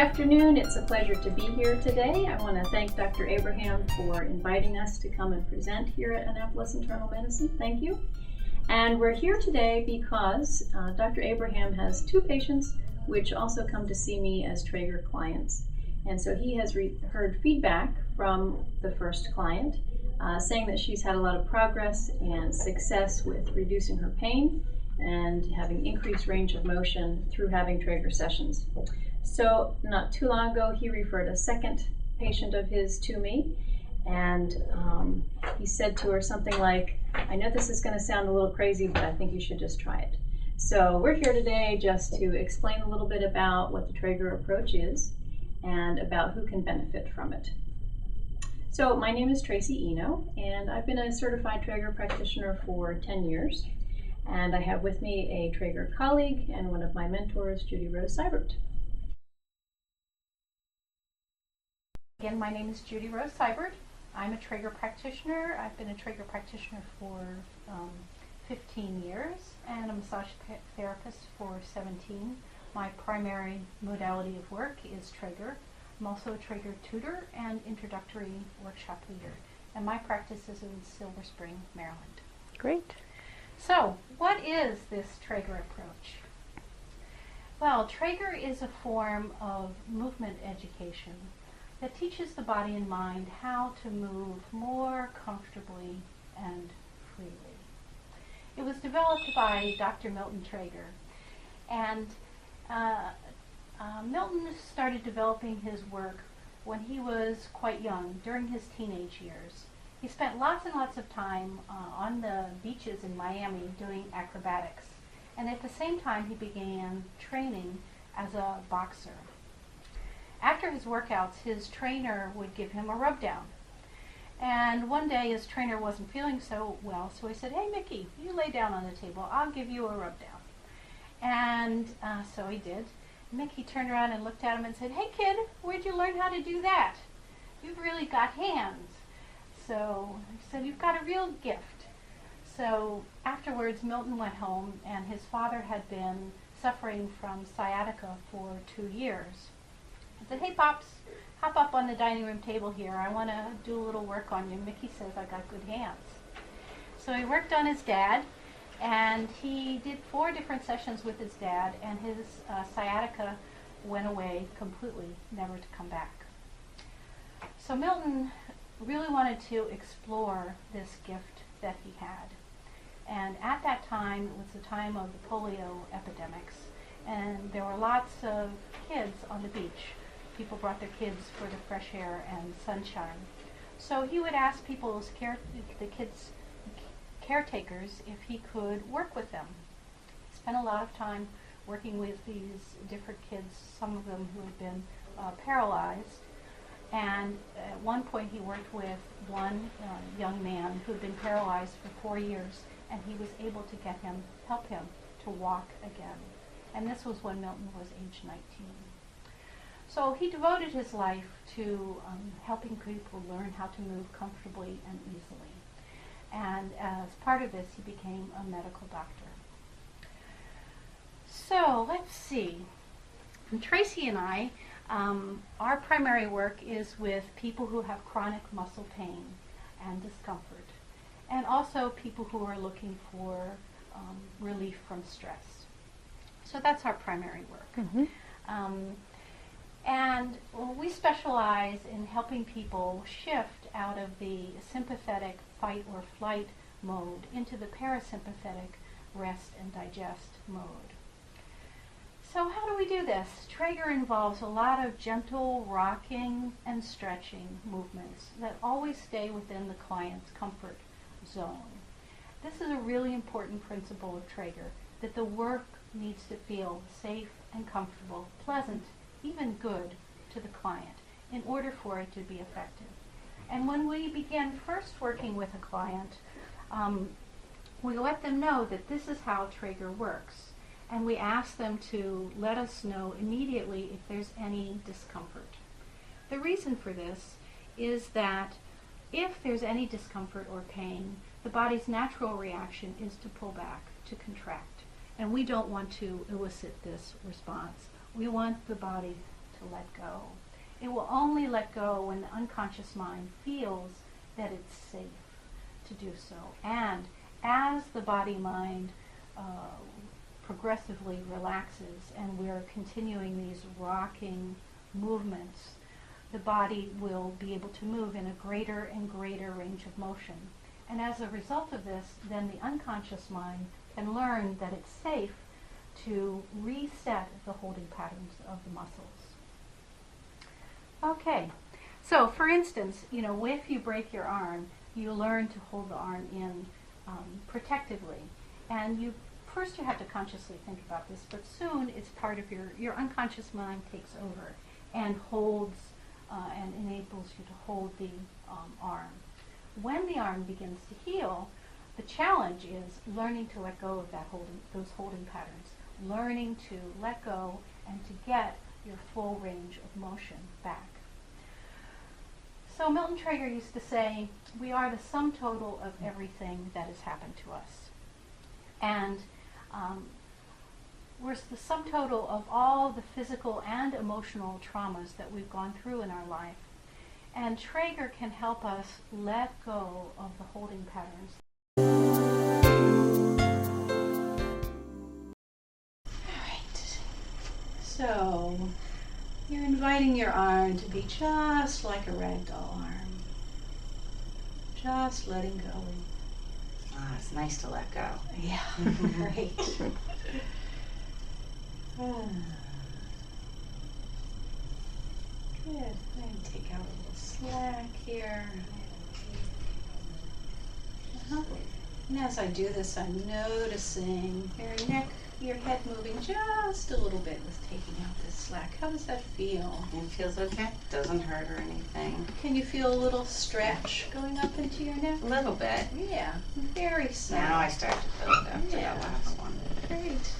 afternoon. It's a pleasure to be here today. I want to thank Dr. Abraham for inviting us to come and present here at Annapolis Internal Medicine. Thank you. And we're here today because Dr. Abraham has two patients which also come to see me as Traeger clients. And so he has heard feedback from the first client saying that she's had a lot of progress and success with reducing her pain and having increased range of motion through having Traeger sessions. So not too long ago, he referred a second patient of his to me, and he said to her something like, I know this is going to sound a little crazy, but I think you should just try it. So we're here today just to explain a little bit about what the Traeger approach is and about who can benefit from it. So my name is Tracy Eno, and I've been a certified Traeger practitioner for 10 years. And I have with me a Traeger colleague and one of my mentors, Judy Rose Seibert. Again, my name is Judy Rose Seibert. I'm a Traeger practitioner. I've been a Traeger practitioner for 15 years and a massage therapist for 17. My primary modality of work is Traeger. I'm also a Traeger tutor and introductory workshop leader. And my practice is in Silver Spring, Maryland. Great. So, what is this Traeger approach? Well, Traeger is a form of movement education that teaches the body and mind how to move more comfortably and freely. It was developed by Dr. Milton Traeger, and Milton started developing his work when he was quite young, during his teenage years. He spent lots and lots of time on the beaches in Miami doing acrobatics, and at the same time he began training as a boxer. After his workouts, his trainer would give him a rub down. And one day his trainer wasn't feeling so well, so he said, hey Mickey, you lay down on the table, I'll give you a rub down. And so he did. Mickey turned around and looked at him and said, hey kid, where'd you learn how to do that? You've really got hands. So he said, you've got a real gift. So afterwards Milton went home, and his father had been suffering from sciatica for 2 years. I said, hey Pops, hop up on the dining room table here. I want to do a little work on you. Mickey says I got good hands. So he worked on his dad, and he did 4 different sessions with his dad, and his sciatica went away completely, never to come back. So Milton really wanted to explore this gift that he had. And at that time, it was the time of the polio epidemics, and there were lots of kids on the beach. People brought their kids for the fresh air and sunshine. So he would ask people's the kids' caretakers if he could work with them. He spent a lot of time working with these different kids, some of them who had been paralyzed. And at one point he worked with one young man who had been paralyzed for 4 years, and he was able to help him to walk again. And this was when Milton was age 19. So he devoted his life to helping people learn how to move comfortably and easily. And as part of this, he became a medical doctor. So let's see. And Tracy and I, our primary work is with people who have chronic muscle pain and discomfort, and also people who are looking for relief from stress. So that's our primary work. Mm-hmm. And we specialize in helping people shift out of the sympathetic fight or flight mode into the parasympathetic rest and digest mode. So how do we do this? Traeger involves a lot of gentle rocking and stretching movements that always stay within the client's comfort zone. This is a really important principle of Traeger, that the work needs to feel safe and comfortable, pleasant, even good to the client in order for it to be effective. And when we begin first working with a client, we let them know that this is how Traeger works. And we ask them to let us know immediately if there's any discomfort. The reason for this is that if there's any discomfort or pain, the body's natural reaction is to pull back, to contract. And we don't want to elicit this response. We want the body to let go. It will only let go when the unconscious mind feels that it's safe to do so. And as the body-mind progressively relaxes and we're continuing these rocking movements, the body will be able to move in a greater and greater range of motion. And as a result of this, then the unconscious mind can learn that it's safe to reset the holding patterns of the muscles. Okay, so for instance, if you break your arm, you learn to hold the arm in protectively. And first you have to consciously think about this, but soon it's part of your unconscious mind takes over and holds and enables you to hold the arm. When the arm begins to heal, the challenge is learning to let go of those holding patterns, learning to let go and to get your full range of motion back. So Milton Traeger used to say, we are the sum total of everything that has happened to us. And we're the sum total of all the physical and emotional traumas that we've gone through in our life. And Traeger can help us let go of the holding patterns. All right. So you're inviting your arm to be just like a ragdoll arm. Just letting go. Ah, it's nice to let go. Yeah, great. Good. And take out a little slack here. And as I do this, I'm noticing your neck, your head moving just a little bit with taking out this slack. How does that feel? It feels okay. Doesn't hurt or anything. Can you feel a little stretch going up into your neck? A little bit. Yeah, very subtle. Now I start to feel it after that last one. Great.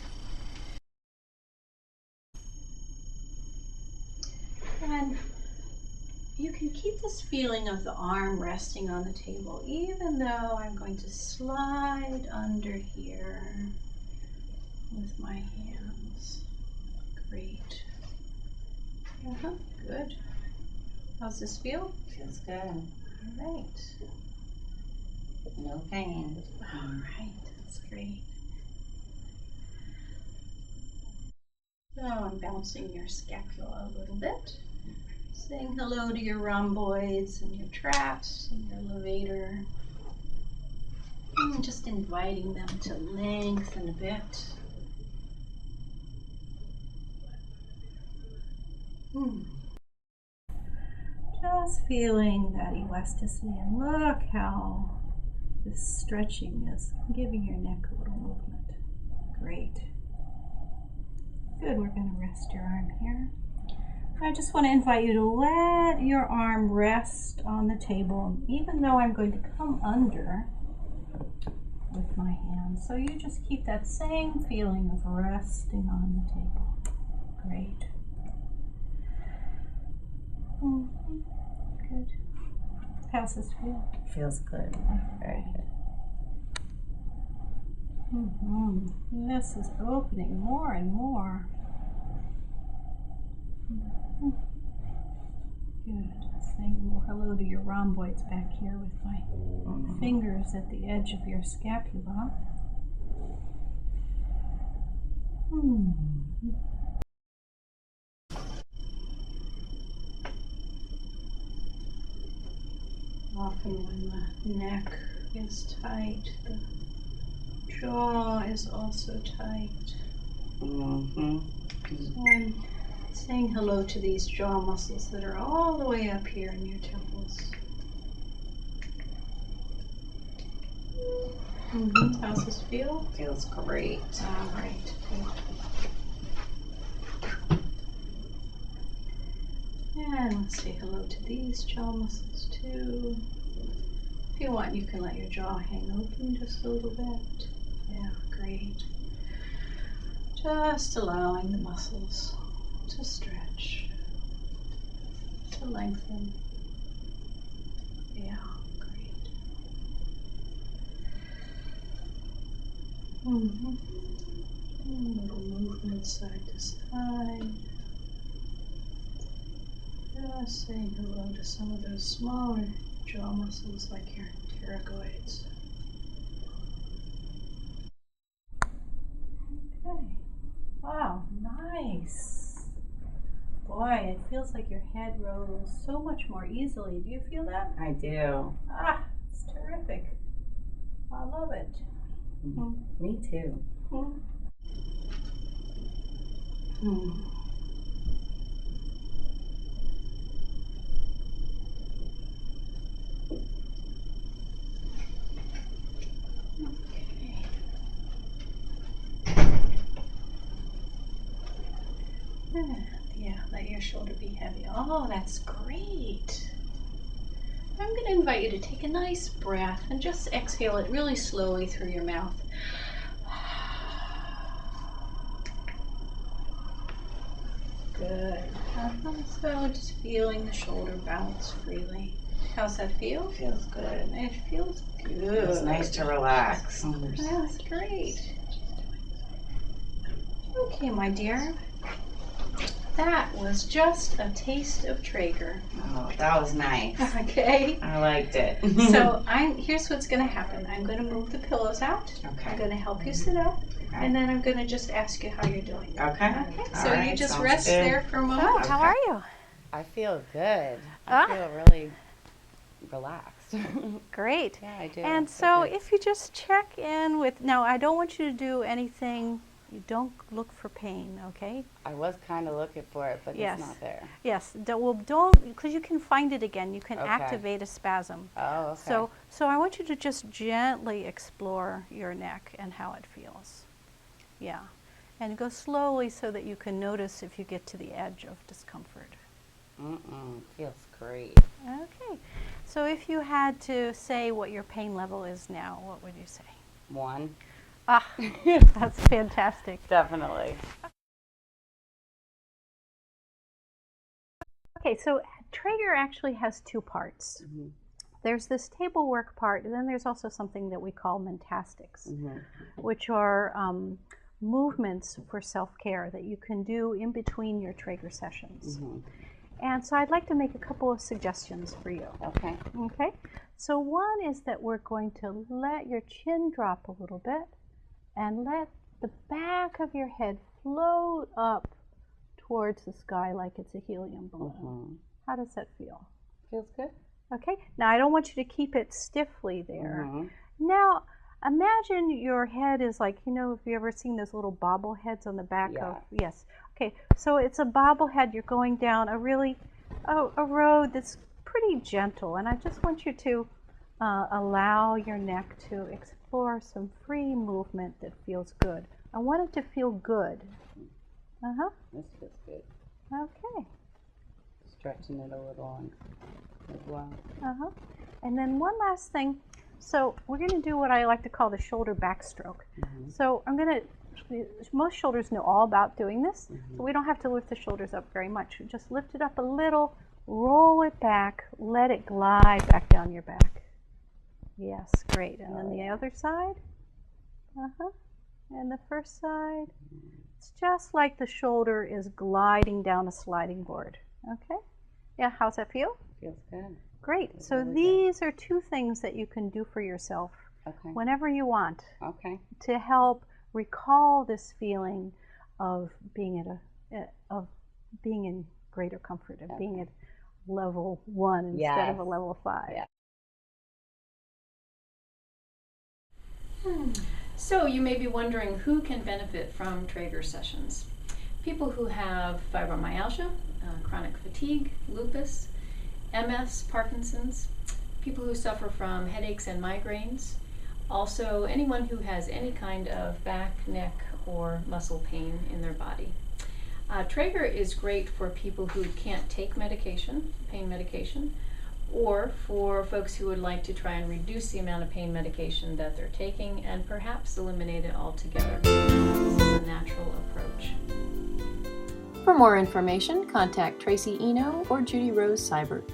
And you can keep this feeling of the arm resting on the table, even though I'm going to slide under here with my hands. Great. Good. How's this feel? Feels good. All right. No pain. All right, that's great. So I'm bouncing your scapula a little bit. Saying hello to your rhomboids and your traps and your levator. And just inviting them to lengthen a bit. Just feeling that elasticity, and look how this stretching is giving your neck a little movement. Great. Good, we're going to rest your arm here. I just want to invite you to let your arm rest on the table, even though I'm going to come under with my hands. So you just keep that same feeling of resting on the table. Great. Good. How's this feel? Feels good. Very good. This is opening more and more. Good. Saying a little hello to your rhomboids back here with my fingers at the edge of your scapula. Often when the neck is tight, the jaw is also tight. So I'm saying hello to these jaw muscles that are all the way up here in your temples. How's this feel? Feels great. All right. And let's say hello to these jaw muscles too. If you want, you can let your jaw hang open just a little bit. Yeah, great. Just allowing the muscles to stretch, to lengthen. Yeah, great. Little movement side to side. Just saying hello to some of those smaller jaw muscles like your pterygoids. Okay. Wow, nice. Boy, it feels like your head rolls so much more easily. Do you feel that? I do. Ah, it's terrific. I love it. Me too. Yeah, let your shoulder be heavy. Oh, that's great. I'm going to invite you to take a nice breath and just exhale it really slowly through your mouth. Good. So just feeling the shoulder bounce freely. How's that feel? Feels good. It feels good. It's nice to relax. That's great. Okay, my dear. That was just a taste of Traeger. Oh, that was nice. Okay. I liked it. So here's what's going to happen. I'm going to move the pillows out. Okay. I'm going to help you sit up, and then I'm going to just ask you how you're doing. Okay. Okay. All So right, you just sounds rest good. there for a moment. Oh, how are you? I feel good. Ah. I feel really relaxed. Great. Yeah, I do. And I feel so good. if you just check in with, now I don't want you to do anything, you don't look for pain, okay? I was kind of looking for it, but Yes. it's not there. Yes, don't, because you can find it again. You can Okay. activate a spasm. Oh, okay. So I want you to just gently explore your neck and how it feels. Yeah. And go slowly so that you can notice if you get to the edge of discomfort. Feels great. Okay. So if you had to say what your pain level is now, what would you say? 1. Ah, that's fantastic. Definitely. Okay, so Traeger actually has 2 parts. There's this table work part, and then there's also something that we call mentastics, which are movements for self-care that you can do in between your Traeger sessions. And so I'd like to make a couple of suggestions for you. Okay. Okay, so one is that we're going to let your chin drop a little bit and let the back of your head float up towards the sky like it's a helium balloon. How does that feel? Feels good. Okay, now I don't want you to keep it stiffly there. Now imagine your head is like, you know, have you ever seen those little bobbleheads on the back of, yes. Okay, so it's a bobblehead. You're going down a really, a road that's pretty gentle, and I just want you to allow your neck to explore some free movement that feels good. I want it to feel good. This feels good. Okay. Stretching it a little as well. And then one last thing. So we're going to do what I like to call the shoulder backstroke. So I'm going to, most shoulders know all about doing this, so we don't have to lift the shoulders up very much. Just lift it up a little, roll it back, let it glide back down your back. Yes, great. And then the other side. And the first side. It's just like the shoulder is gliding down a sliding board. Okay? Yeah, how's that feel? Feels good. Great. So really these are 2 things that you can do for yourself whenever you want to help recall this feeling of being at being in greater comfort, of being at level 1 instead of a level 5. So you may be wondering who can benefit from Traeger sessions. People who have fibromyalgia, chronic fatigue, lupus, MS, Parkinson's, people who suffer from headaches and migraines, also anyone who has any kind of back, neck, or muscle pain in their body. Traeger is great for people who can't take medication, pain medication, or for folks who would like to try and reduce the amount of pain medication that they're taking and perhaps eliminate it altogether. This is a natural approach. For more information, contact Tracy Eno or Judy Rose Seibert.